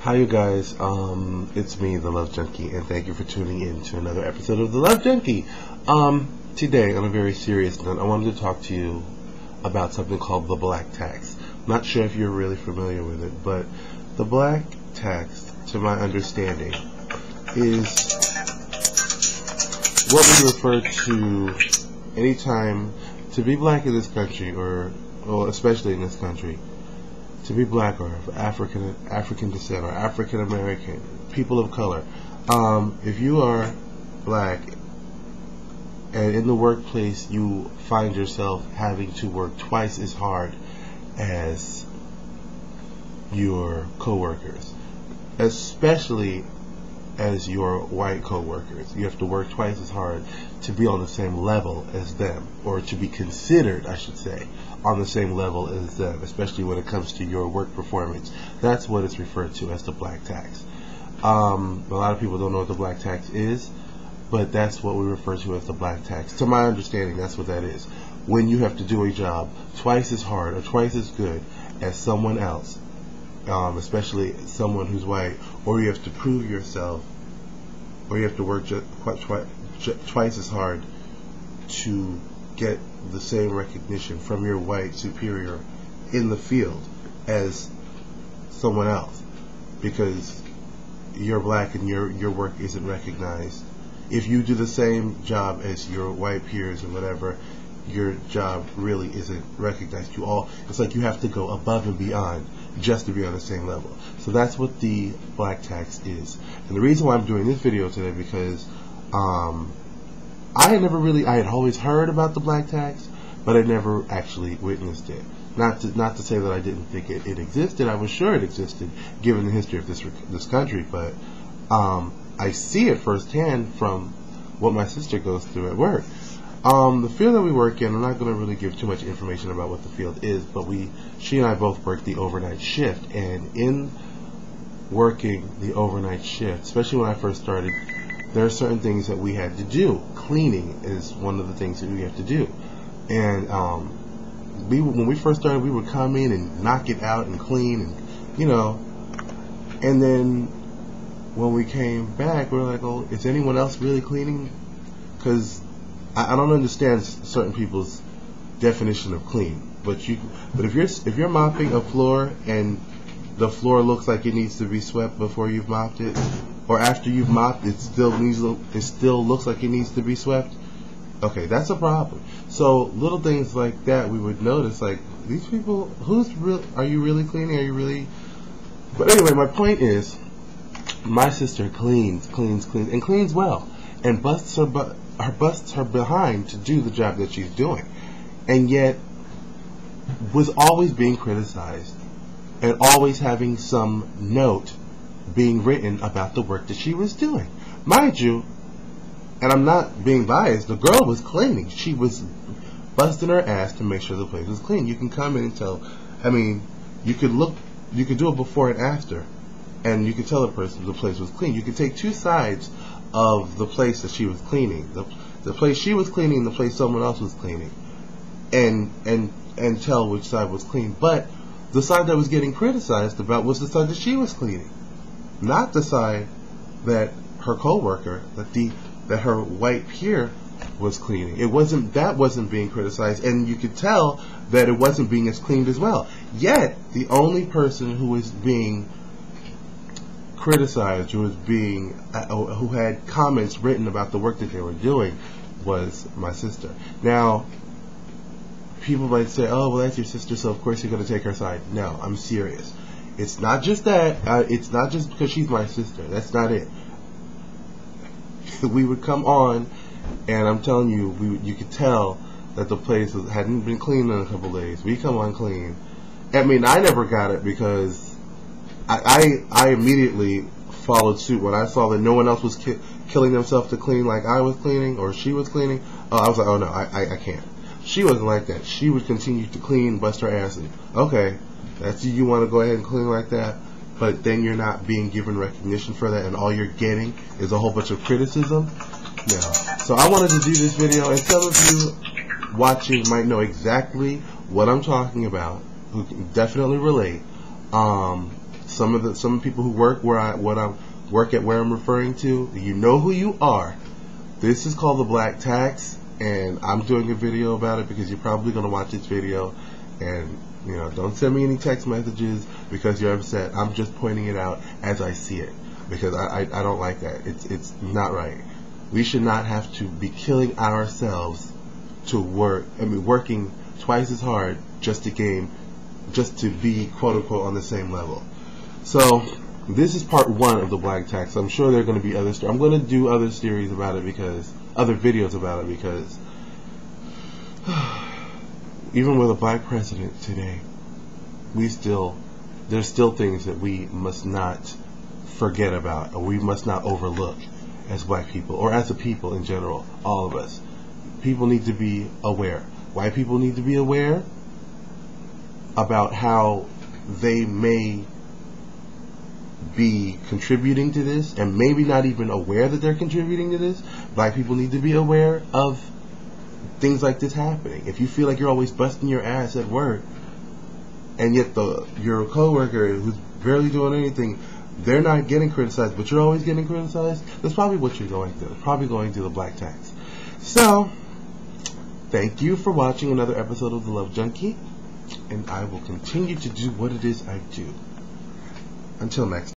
Hi you guys, it's me, TheLuvJunky, and thank you for tuning in to another episode of TheLuvJunky. Today, on a very serious note, I wanted to talk to you about something called the black tax. I'm not sure if you're really familiar with it, but the black tax, to my understanding, is what we refer to anytime to be black in this country, or especially in this country. To be black or African descent or African American, people of color, if you are black and in the workplace you find yourself having to work twice as hard as your coworkers, especially as your white coworkers, you have to work twice as hard to be on the same level as them, or to be considered, I should say, on the same level as them, especially when it comes to your work performance. That's what it's referred to as the black tax. A lot of people don't know what the black tax is, but that's what we refer to as the black tax. To my understanding, that's what that is. When you have to do a job twice as hard or twice as good as someone else, especially someone who's white, or you have to prove yourself, or you have to work twice as hard to get the same recognition from your white superior in the field as someone else, because you're black and your work isn't recognized. If you do the same job as your white peers or whatever, your job really isn't recognized. It's like you have to go above and beyond just to be on the same level. So that's what the black tax is. And the reason why I'm doing this video today, because I had always heard about the black tax, but I never actually witnessed it. Not to say that I didn't think it existed. I was sure it existed, given the history of this country, but I see it firsthand from what my sister goes through at work. The field that we work in, I'm not going to really give too much information about what the field is, but she and I both work the overnight shift, and in working the overnight shift, especially when I first started, there are certain things that we had to do. Cleaning is one of the things that we have to do, and when we first started, we would come in and knock it out and clean, and then when we came back, we were like, oh, is anyone else really cleaning? Because I don't understand certain people's definition of clean, but if you're mopping a floor and the floor looks like it needs to be swept before you've mopped it, or after you've mopped it still looks like it needs to be swept, okay, that's a problem. So little things like that we would notice, like, these people, are you really cleaning? Are you really? But anyway, my point is, my sister cleans and cleans well, and busts her behind to do the job that she's doing, and yet was always being criticized and always having some note being written about the work that she was doing. Mind you, and I'm not being biased, the girl was cleaning. She was busting her ass to make sure the place was clean. You can come in and tell, you could do it before and after, and you could tell the person the place was clean. You could take two sides of the place that she was cleaning, the place she was cleaning, the place someone else was cleaning, and tell which side was clean. But the side that was getting criticized about was the side that she was cleaning, not the side that her coworker, that her white peer was cleaning. That wasn't being criticized, and you could tell that it wasn't being as cleaned as well. Yet the only person who was being criticized, who had comments written about the work that they were doing, was my sister. Now, people might say, oh, well, that's your sister, so of course you're going to take her side. No, I'm serious. It's not just that. It's not just because she's my sister. That's not it. We would come on, and I'm telling you, you could tell that the place hadn't been cleaned in a couple days. We come on clean. I never got it, because I immediately followed suit when I saw that no one else was killing themselves to clean like I was cleaning or she was cleaning. I was like, oh no, I can't. She wasn't like that. She would continue to clean, bust her ass. And, okay, that's you want to go ahead and clean like that, but then you're not being given recognition for that, and all you're getting is a whole bunch of criticism. No. So I wanted to do this video, and some of you watching might know exactly what I'm talking about, who can definitely relate. Some people who work where I work at where I'm referring to, you know who you are. This is called the black tax, and I'm doing a video about it because you're probably going to watch this video, and don't send me any text messages because you're upset. I'm just pointing it out as I see it, because I don't like that. It's not right. We should not have to be killing ourselves to work. I mean, working twice as hard just to be quote unquote on the same level. So this is part 1 of the black tax. I'm sure there are going to be other. I'm going to do other series about it, because other videos about it, because even with a black president today, there's still things that we must not forget about, or we must not overlook as black people, or as a people in general. All of us. People need to be aware. White people need to be aware about how they may be contributing to this, and maybe not even aware that they're contributing to this. Black people need to be aware of things like this happening. If you feel like you're always busting your ass at work, and yet your coworker who's barely doing anything, they're not getting criticized, but you're always getting criticized, that's probably what you're going through. Probably going through the black tax. So, thank you for watching another episode of The Love Junkie, and I will continue to do what it is I do. Until next time.